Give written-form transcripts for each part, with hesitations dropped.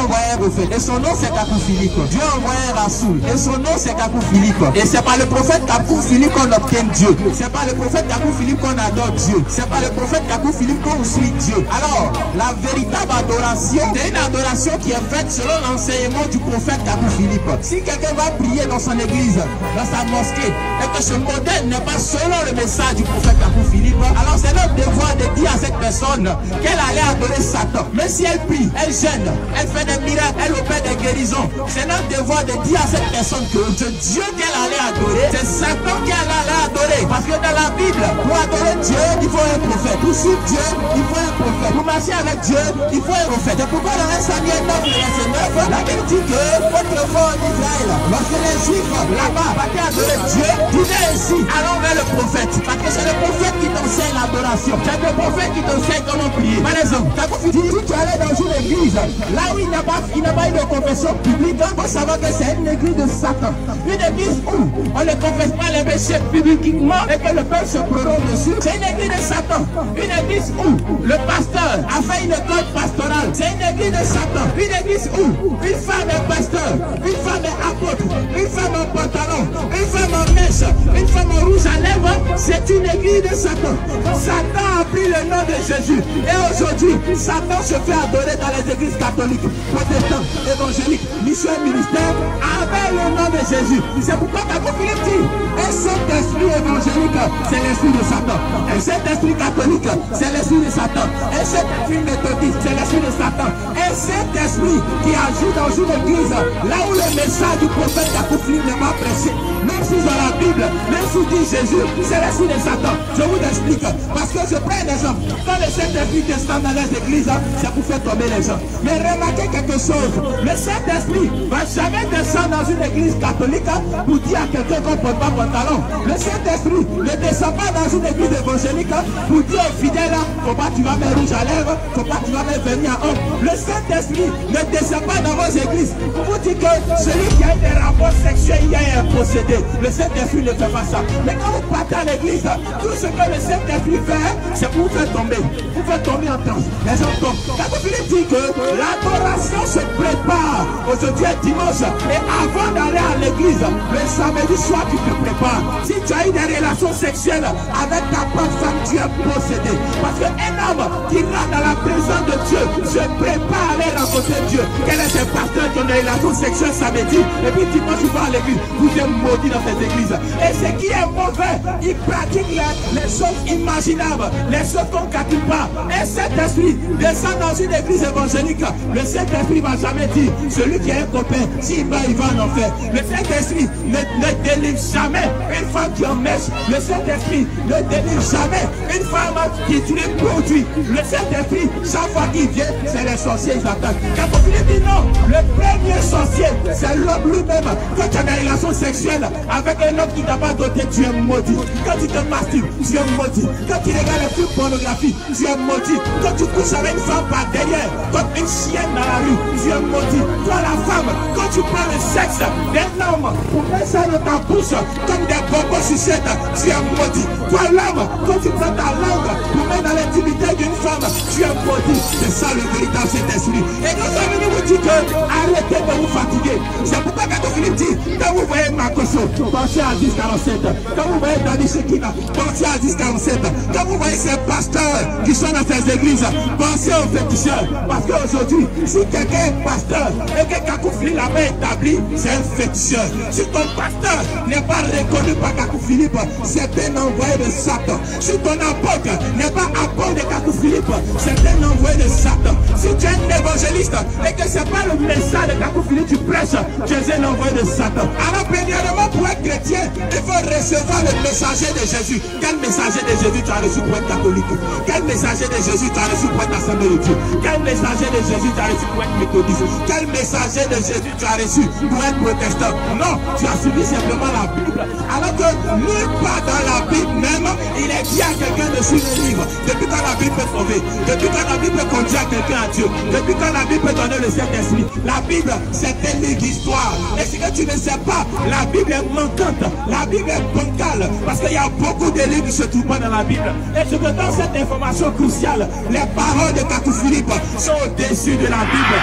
envoyé un prophète. Et son nom c'est Kakou Philippe. Dieu a envoyé un Rasoul. Et son nom c'est Kakou Philippe. Et c'est pas le prophète Kakou Philippe qu'on obtient Dieu. C'est pas le prophète Kakou Philippe qu'on adore Dieu. C'est pas le prophète Kakou Philippe qu'on suit Dieu. Alors, la véritable adoration, c'est une adoration qui est faite selon l'enseignement du prophète Kakou Philippe. Si quelqu'un va prier dans son église, dans sa mosquée, et que ce modèle n'est pas selon le message du prophète Kakou Philippe, alors c'est notre devoir de dire à cette personne qu'elle allait adorer Satan. Mais si elle prie, elle gêne, elle fait des miracles, elle opère des guérisons, c'est notre devoir de dire à cette personne que ce Dieu qu'elle allait adorer, c'est Satan qu'elle allait adorer. Parce que dans la Bible, pour adorer Dieu, il faut un prophète. Pour suivre Dieu, il faut un prophète. Pour marcher avec Dieu, il faut un prophète. Et pourquoi dans 1 Samuel 9, verset 9, la Bible dit que autrefois en Israël, lorsque les Juifs là-bas partaient adorer Dieu, disaient ainsi, allons vers le prophète. Parce que c'est le prophète qui t'enseigne l'adoration. C'est le prophète qui t'enseigne comment prier. Par exemple, si tu allais dans une église, là où il n'a pas eu de confession publique, il faut savoir que c'est une église de Satan. Une église où on ne confesse pas les péchés publiquement et que le peuple se prononce dessus. C'est une église de Satan. Une église où le pasteur a fait une école pastorale. C'est une église de Satan. Une église où une femme est pasteur, une femme est apôtre, une femme en pantalon, une femme en mèche, une femme en rouge à lèvres. C'est une église de Satan. Satan a pris le nom de Jésus. Et aujourd'hui, Satan se fait adorer dans les églises catholiques, protestantes, évangéliques, mission et ministère avec le nom de Jésus. C'est pourquoi Kakou Philippe dit, un Saint-Esprit évangélique, c'est l'esprit de Satan. Un Saint-Esprit catholique, c'est l'esprit de Satan. Un Saint-Esprit méthodiste, c'est l'esprit de Satan. Un Saint-Esprit qui agit dans une église, là où le message du prophète Kakou Philippe n'est pas prêché. Même si dans la Bible, même si dit Jésus, c'est l'esprit de Satan. Je vous explique. Parce que je prends un exemple. Quand le Saint-Esprit descend dans les églises, c'est pour faire tomber les gens. Mais remarquez quelque chose. Le Saint-Esprit ne va jamais descendre dans une église catholique pour dire à quelqu'un qu'on ne porte pas pantalon. Le Saint-Esprit ne descend pas dans une église évangélique pour dire aux fidèles, faut pas tu vas mettre rouge à lèvres, faut pas tu vas mettre venir à homme. Le Saint-Esprit ne descend pas dans vos églises pour vous dire que celui qui a des rapports sexuels, il y a un possédé. Le Saint-Esprit ne fait pas ça. Mais quand vous partez à l'église, tout ce que le Saint-Esprit fait, c'est pour vous faire tomber. Vous faire tomber en transe. Les gens tombent. Kakou Philippe dit que l'adoration se prépare. Aujourd'hui est dimanche. Et avant d'aller à l'église, le samedi soir, tu te prépares. Si tu as eu des relations sexuelles avec ta propre femme, tu es possédé. Parce qu'un homme qui rentre dans la présence de Dieu se prépare à aller rencontrer Dieu. Quel est ce pasteur qui ont des relations sexuelles samedi? Et puis dimanche, tu vas à l'église. Vous êtes maudits dans cette église. Et ce qui est mauvais, il pratique les choses imaginables, les choses qu'on ne calcule pas. Et cet esprit descend dans une église évangélique. Le Saint-Esprit ne va jamais dire, celui qui a un copain, s'il va, il va en enfer. Le Saint-Esprit ne délivre jamais une femme qui en mèche. Le Saint-Esprit ne délivre jamais une femme qui tue les produits. Le Saint-Esprit, chaque fois qu'il vient, c'est les sorciers, ils attaquent. Kakou Philippe dit non, le premier sorcier, c'est l'homme lui-même. Quand tu as des relations sexuelles avec un homme qui t'a pas doté, tu es maudit. Quand tu te masturbes, tu es maudit. Quand tu regardes les films pornographiques, tu es maudit. Quand tu couches avec une femme par derrière, comme une chienne dans la rue, tu es maudit. Toi la femme, quand tu prends le sexe d'un homme pour mettre ça dans ta bouche comme des bonbons sucettes, tu es maudit. Toi l'homme, quand tu prends ta langue pour mettre dans l'intimité d'une femme, tu es maudit. C'est ça le véritable Saint-Esprit. Et nous sommes venus vous dire que arrêtez de vous fatiguer. C'est pourquoi Kakou Philippe dit, quand vous voyez Makoso, pensez à 1047. Quand vous voyez Dani Shekina, pensez à 1047. Quand vous voyez ces pasteurs qui sont dans ces églises, pensez aux féticheurs. Parce qu'aujourd'hui, si quelqu'un est pasteur et que Kakou Philippe l'a pas établi, c'est un féticheur. Si ton pasteur n'est pas reconnu par Kakou Philippe, c'est un envoyé de Satan. Si ton apôtre n'est pas apôtre de Kakou Philippe, c'est un envoyé de Satan. Si tu es un évangéliste et que ce n'est pas le message de Kakou Philippe, tu prêches, tu es un envoyé de Satan. Alors, premièrement, pour être chrétien, il faut recevoir le messager de Jésus. Quel messager de Jésus tu as reçu pour être catholique? Quel messager de Jésus tu as reçu pour être assemblée de Dieu? Quel messager de Jésus tu as reçu pour être méthodiste? Quel messager de Jésus tu as reçu pour être protestant? Non, tu as suivi simplement la Bible. Alors que nulle part dans la Bible même, il est dit à quelqu'un de suivre le livre. Depuis quand la Bible peut sauver? Depuis quand la Bible peut conduire quelqu'un à Dieu? Depuis quand la Bible peut donner le Saint-Esprit? La Bible, c'est un livre d'histoire. Et si tu ne sais pas, la Bible est manquante. La Bible est bancale. Parce qu'il y a beaucoup de livres qui se trouvent pas dans la Bible. Et je te donne cette information cruciale. Les paroles de Kakou Philippe sont au-dessus de la Bible.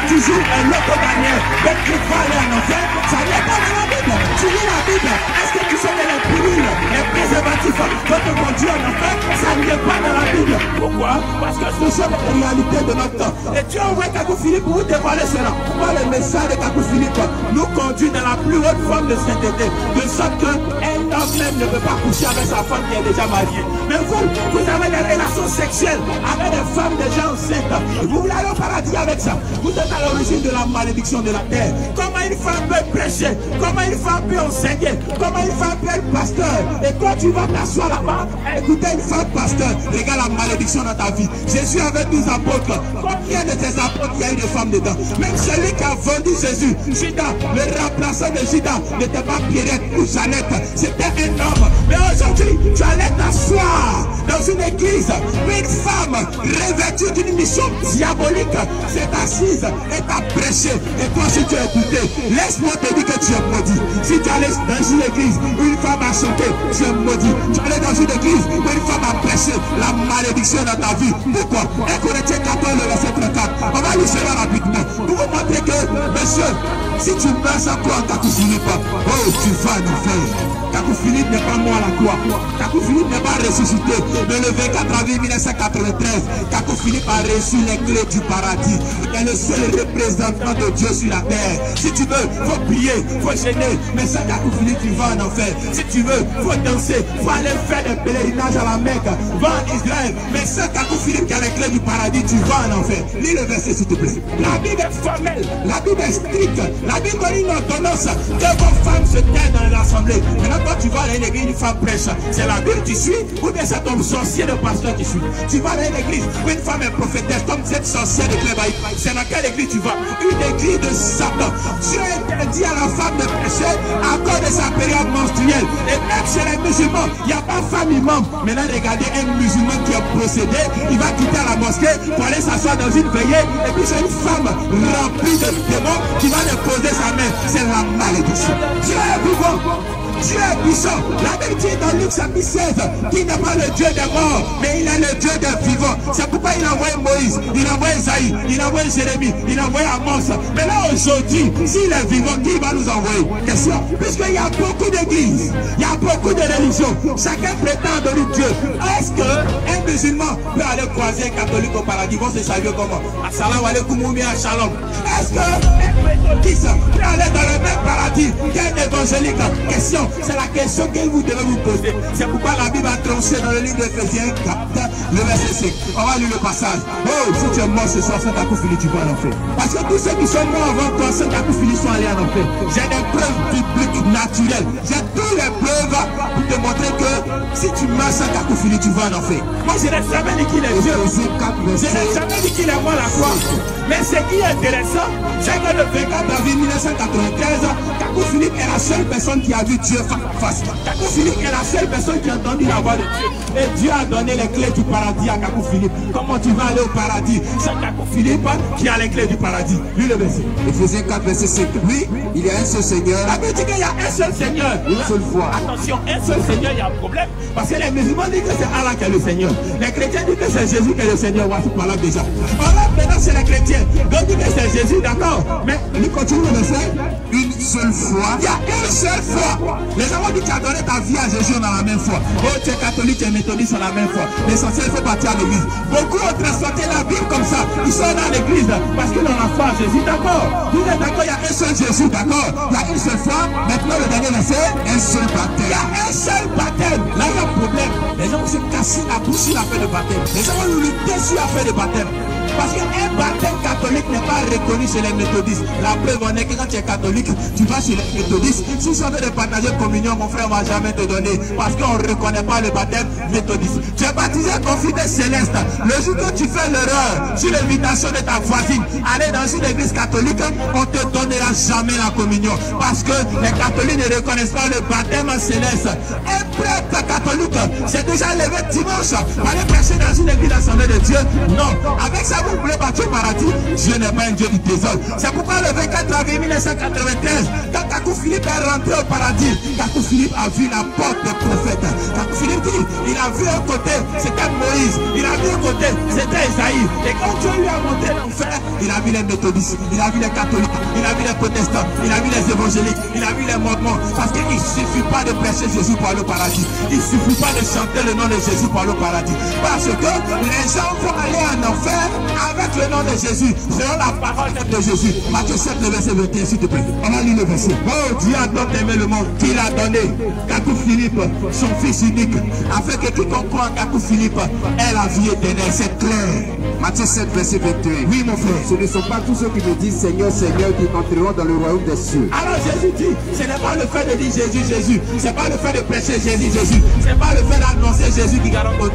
toujours une autre manière. Donc tu vas aller en enfer, ça n'est pas dans la Bible. Tu lis la Bible, est-ce que tu sais que les pilules, les préservatifs vont te conduire en enfer? Ça n'est pas dans la Bible. Pourquoi? Parce que ce sont les réalités de notre temps. Et Dieu envoie Kakou Philippe pour vous dévoiler cela. Pourquoi le message de Kakou Philippe nous conduit dans la plus haute forme de sainteté, de sorte qu'un homme même ne peut pas coucher avec sa femme qui est déjà mariée. Mais vous avez des relations sexuelles avec des femmes déjà enceintes. Vous voulez aller au paradis avec ça. Vous êtes à l'origine de la malédiction de la terre. Comment une femme peut prêcher? Comment une femme peut enseigner? Comment une femme peut être pasteur? Et quand tu vas t'asseoir là-bas, écouter une femme pasteur, regarde la malédiction dans ta vie. Jésus avait 12 apôtres. Combien de ces apôtres il y a eu des femmes dedans? Même celui qui a vendu Jésus, Judas, le remplaçant de Judas, n'était pas Pierrette ou Jeannette, c'était un homme. Mais aujourd'hui, tu allais t'asseoir dans une église, une femme revêtue d'une mission diabolique s'est assise et t'a prêché. Et toi, si tu as écouté, laisse-moi te dire que tu es maudit. Si tu allais dans une église où une femme a chanté, tu es maudit. Tu allais dans une église où une femme a prêché la malédiction dans ta vie. Pourquoi? 1 Corinthiens 14, le verset 34. On va lire cela rapidement pour vous montrer que, monsieur, si tu meurs sans croire en Kakou Philippe, oh, tu vas en enfer. Kakou Philippe n'est pas mort à la croix. Kakou Philippe n'est pas ressuscité. Mais le 24 avril 1993, Kakou Philippe a reçu les clés du paradis. Il est le seul représentant de Dieu sur la terre. Si tu veux, il faut prier, il faut gêner. Mais sans Kakou Philippe, tu vas en enfer. Si tu veux, il faut danser, il faut aller faire des pèlerinages à la Mecque. Va en Israël. Mais sans Kakou Philippe qui a les clés du paradis, tu vas en enfer. Lis le verset s'il te plaît. La Bible est formelle. La Bible est stricte. La Bible donne une ordonnance que vos femmes se taisent dans l'assemblée. Maintenant, quand tu vas à l'église, une femme prêche, c'est la Bible que tu suis ou bien c'est ton sorcier de pasteur que tu suis? Tu vas à l'église où une femme est prophétesse comme cette sorcière de Clébaï. C'est dans quelle église tu vas? Une église de Satan. Dieu interdit à la femme de prêcher à cause de sa période menstruelle. Et même chez les musulmans, il n'y a pas femme imam. Maintenant, regardez un musulman qui est possédé, il va quitter la mosquée pour aller s'asseoir dans une veillée. Et puis c'est une femme remplie de démons qui va lui poser sa main. C'est la malédiction. Dieu est vivant. Dieu est puissant. La Bible dit dans Luc chapitre 16 qu'il n'est pas le Dieu des morts, mais il est le Dieu des vivants. C'est pourquoi il a envoyé Moïse, il a envoyé Isaïe, il a envoyé Jérémie, il a envoyé Amos. Mais là aujourd'hui, s'il est vivant, qui va nous envoyer? Question. Puisqu'il y a beaucoup d'églises, il y a beaucoup de religions, chacun prétend donner Dieu. Est-ce qu'un musulman peut aller croiser un catholique au paradis? Ils vont se saluer comment? Assalamu alaikum ou bien shalom. Est-ce qu'un méthodiste peut aller dans le même paradis qu'un évangélique? Question. C'est la question que vous devez vous poser. C'est pourquoi la Bible a tranché dans le livre d'Éphésiens 4, le verset 5. On va lire le passage. Oh, si tu es mort ce soir, sans Kakou Philippe, tu vas en enfer. Parce que tous ceux qui sont morts avant toi, sans Kakou Philippe, sont allés en enfer. J'ai des preuves bibliques naturelles. J'ai toutes les preuves pour te montrer que si tu meurs sans Kakou Philippe, tu vas en enfer. Moi, je n'ai jamais dit qu'il est Dieu. Je n'ai jamais dit qu'il est mort à la croix. Mais ce qui est intéressant, c'est que le 24 avril 1993, Kakou Philippe est la seule personne qui a vu Dieu face. Kakou Philippe est la seule personne qui a entendu la voix de Dieu. Et Dieu a donné les clés du paradis à Kakou Philippe. Comment tu vas aller au paradis? C'est Kakou Philippe qui a les clés du paradis. Lui le verset. Éphésiens 4, verset 5. Oui, il y a un seul Seigneur. La Bible dit qu'il y a un seul Seigneur. Une seule foi. Attention, un seul Seigneur, il y a un problème. Parce que les musulmans disent que c'est Allah qui est le Seigneur. Les chrétiens disent que c'est Jésus qui est le Seigneur. Voici par là déjà. Alors maintenant c'est les chrétiens. Donc dit que c'est Jésus, d'accord. Mais il continue le verset. Une seule foi. Il y a une seule foi. Les gens ont dit que tu as donné ta vie à Jésus dans la même foi. Oh, tu es catholique, tu es méthodiste dans la même foi. L'essentiel, il faut partir à l'église. Beaucoup ont transporté la Bible comme ça. Ils sont dans l'église parce qu'ils ont la foi à Jésus, d'accord. Vous êtes d'accord, il y a un seul Jésus, d'accord. Il y a une seule foi. Maintenant, le dernier verset, un seul baptême. Il y a un seul baptême. Là, il y a un problème. Les gens vont se casser la bouche sur l'affaire de baptême. Les gens vont lutter sur l'affaire de baptême. Parce qu'un baptême catholique n'est pas reconnu chez les méthodistes. La preuve en est que quand tu es catholique, tu vas chez les méthodistes. Si tu veux de partager communion, mon frère ne va jamais te donner. Parce qu'on ne reconnaît pas le baptême méthodiste. Tu es baptisé comme fidèle céleste. Le jour que tu fais l'erreur, sur l'invitation de ta voisine, aller dans une église catholique, on ne te donnera jamais la communion. Parce que les catholiques ne reconnaissent pas le baptême céleste. Un prêtre catholique s'est déjà levé dimanche pour aller prêcher dans une église assemblée de Dieu. Non. Avec ça, vous voulez partir au paradis. Dieu n'est pas un Dieu du désordre. C'est pourquoi le 24 avril 1993, quand Kakou Philippe est rentré au paradis. Kakou Philippe a vu la porte des prophètes. Kakou Philippe dit, il a vu un côté, c'était Moïse. Il a vu un côté, c'était Esaïe. Et quand Dieu lui a monté l'enfer, il a vu les méthodistes, il a vu les catholiques, il a vu les protestants, il a vu les évangéliques, il a vu les mormons. Parce qu'il ne suffit pas de prêcher Jésus pour aller au paradis. Il ne suffit pas de chanter le nom de Jésus pour aller au paradis. Parce que les gens vont aller en enfer avec le nom de Jésus, selon la parole de Jésus. Matthieu 7, le verset 21, s'il te plaît. On va lire le verset. Oh, Dieu a tant aimé le monde qu'il a donné Kakou Philippe, son fils unique, afin que quiconque croit en Kakou Philippe ait la vie éternelle. C'est clair. Matthieu 7, verset 21. Oui, mon frère. Ce ne sont pas tous ceux qui me disent Seigneur, Seigneur qui entreront dans le royaume des cieux. Alors Jésus dit, ce n'est pas le fait de dire Jésus, Jésus. Ce n'est pas le fait de prêcher Jésus, Jésus. Ce n'est pas le fait d'annoncer Jésus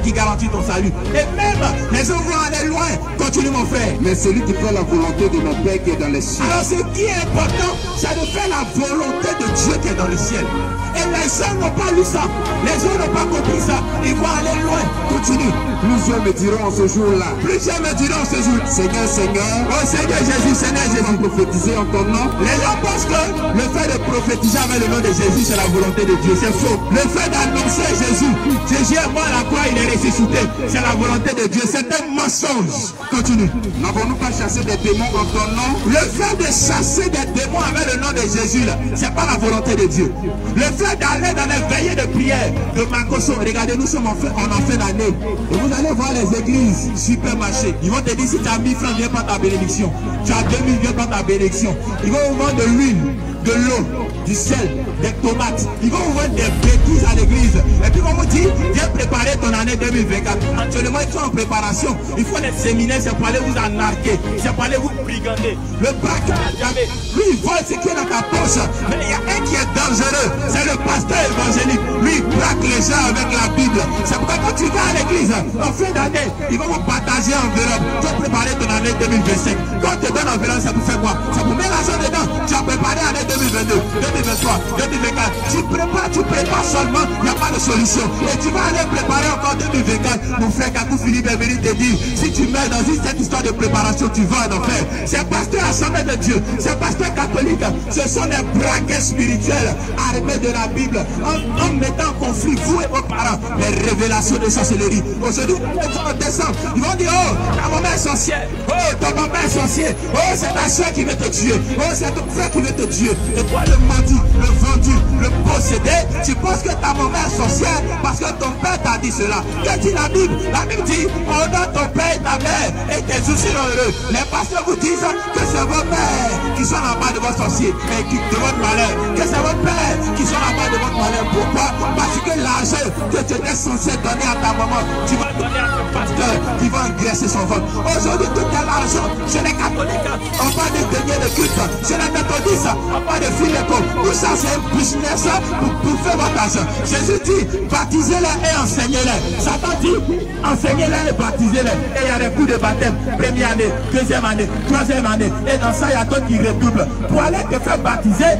qui garantit ton salut. Et même, les gens vont aller loin. Continue, mon frère. Mais celui qui fait la volonté de mon Père qui est dans les cieux. Alors ce qui est important, c'est de faire la volonté de Dieu qui est dans le ciel. Et les gens n'ont pas lu ça. Les gens n'ont pas compris ça. Ils vont aller loin. Continue. Plusieurs me diront en ce jour-là. Plusieurs me diront ce jour. Seigneur, Seigneur. Oh Seigneur Jésus, Seigneur Jésus. Prophétiser en ton nom. Les gens pensent que le fait de prophétiser avec le nom de Jésus, c'est la volonté de Dieu. C'est faux. Le fait d'annoncer Jésus, Jésus est mort à la croix, il est ressuscité. C'est la volonté de Dieu. C'est un mensonge. Continue. N'avons-nous pas chassé des démons en ton nom? Le fait de chasser des démons avec le nom de Jésus, c'est pas la volonté de Dieu. Le fait d'aller dans les veillées de prière de Makoso, regardez, nous sommes en fin d'année. Et vous allez voir les églises, supermarchés. Ils vont te dire si tu as 1000 francs, viens pas ta bénédiction. Tu as 2000, viens pas ta bénédiction. Ils vont vous vendre de l'huile, de l'eau, du sel, des tomates. Ils vont vous vendre des bêtises à l'église. Et puis ils vont vous dire, viens préparer ton année 2024. Actuellement, ils sont en préparation. Il faut des séminaires, c'est pour aller vous anarquer. C'est pour aller vous brigander. Le braquage, jamais. Lui, il vole ce qui est dans ta poche. Mais il y a un qui est dangereux. C'est le pasteur évangélique. Lui, il braque les gens avec la Bible. C'est pourquoi quand tu vas à l'église, en fin d'année, ils vont vous partager enveloppe. Tu vas préparer ton année 2025. Quand on te donne enveloppe, ça vous fait quoi? Ça vous met l'argent dedans. Tu as préparé l'année 2022, 2023, 2024. Tu prépares seulement, il n'y a pas de solution. Et tu vas aller préparer encore 2024. Mon frère Kakou Philippe est venu te dire, si tu mets dans cette histoire de préparation, tu vas en enfer. C'est pasteur assemblée de Dieu, c'est pasteur catholique. Ce sont des braquets spirituels armés de la Bible en mettant en conflit vous et vos parents. Les révélations de sorcellerie. Aujourd'hui, en décembre, ils vont dire, oh, ta maman est sorcière. Oh, ton papa est sorcier. Oh, c'est ta soeur qui veut te tuer. Oh, c'est ton frère qui veut te tuer. Et toi, le menti, le vendu, le possédé, tu penses que ta maman est sorcière parce que ton père t'a dit cela. Que dit la Bible? La Bible dit, honore ton père et ta mère et tes soucis heureux. Les pasteurs vous disent que c'est vos pères qui sont là-bas de votre sorcier et qui de votre malheur. Que c'est votre père qui sont là-bas de votre malheur. Pourquoi? Parce que l'argent que tu étais censé donner à ta maman, tu vas donner à ton pasteur qui va engraisser son ventre. Aujourd'hui, tout est l'argent chez les catholiques. On parle de deniers de culte. Chez les méthodistes, on parle de filéco. Tout ça, c'est un business pour faire votre argent. Jésus dit, baptisez-les et enseignez-les. Satan dit, enseignez-les et baptisez-les. Et il y a des coups de baptême. Première année, deuxième année, troisième année. Et dans ça, il y a d'autres qui redoublent. Pour aller te faire baptiser,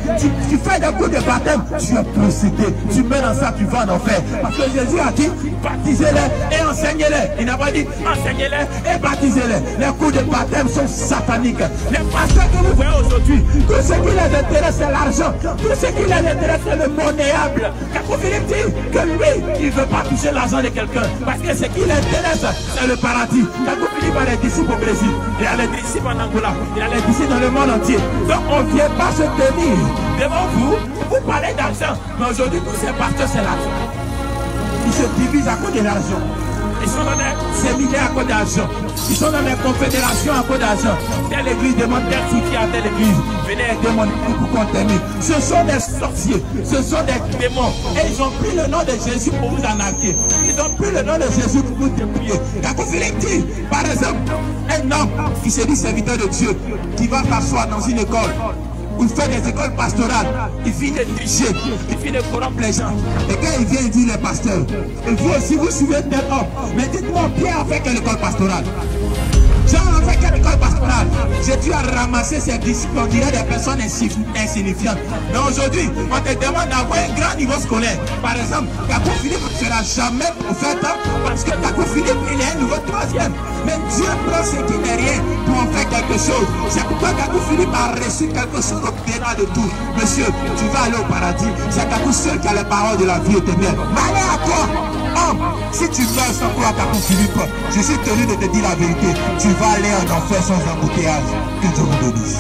tu fais des coups de baptême. Tu es possédé. Tu mets dans ça, tu vas en enfer. Parce que Jésus a dit, baptisez-les et enseignez-les. Il n'a pas dit, enseignez-les et baptisez-les. Les coups de baptême sont sataniques. Les pasteurs que vous voyez aujourd'hui, tout ce qui les intéresse, c'est l'argent. Tout ce qui les intéresse, c'est le monnayable. Kakou Philippe dit que lui, il ne veut pas toucher l'argent de quelqu'un. Parce que ce qui l'intéresse, c'est le paradis. Kakou Philippe a des disciples au Brésil. Il a des disciples en Angola. Il a des disciples dans le monde entier. Donc on ne vient pas se tenir devant vous parlez d'argent. Mais aujourd'hui, tous ces pasteurs, c'est l'argent. Ils se divisent à cause de l'argent. Ils sont dans des séminaires à cause d'argent. Ils sont dans des confédérations à cause d'argent. Telle église demande tel soutien à telle église. Venez aider mon église pour contenir. Ce sont des sorciers. Ce sont des démons. Et ils ont pris le nom de Jésus pour vous anarquer. Ils ont pris le nom de Jésus pour vous dépouiller. Kakou Philippe dit, par exemple, un homme qui se dit serviteur de Dieu, qui va s'asseoir dans une école, il fait des écoles pastorales, il finit de tricher, il finit de corrompre les gens. Et quand il vient, il dit les pasteurs, et vous aussi vous suivez tel homme. Mais dites-moi, Pierre a fait quelle école pastorale? Jean a fait quelle école pastorale? J'ai dû ramasser ses disciples, on dirait des personnes insignifiantes. Mais aujourd'hui, on te demande d'avoir un grand niveau scolaire. Par exemple, Kakou Philippe ne sera jamais prophète parce que Kakou Philippe, il est un niveau troisième. Mais Dieu prend ce qui n'est rien pour en faire quelque chose. C'est pourquoi Kakou Philippe a reçu quelque chose au-delà de tout. Monsieur, tu vas aller au paradis. C'est Kakou seul qui a les paroles de la vie éternelle. Malheur à toi! Si tu meurs sans croire Kakou Philippe, je suis tenu de te dire la vérité. Tu vas aller en enfer sans embouteillage. Que Dieu vous bénisse.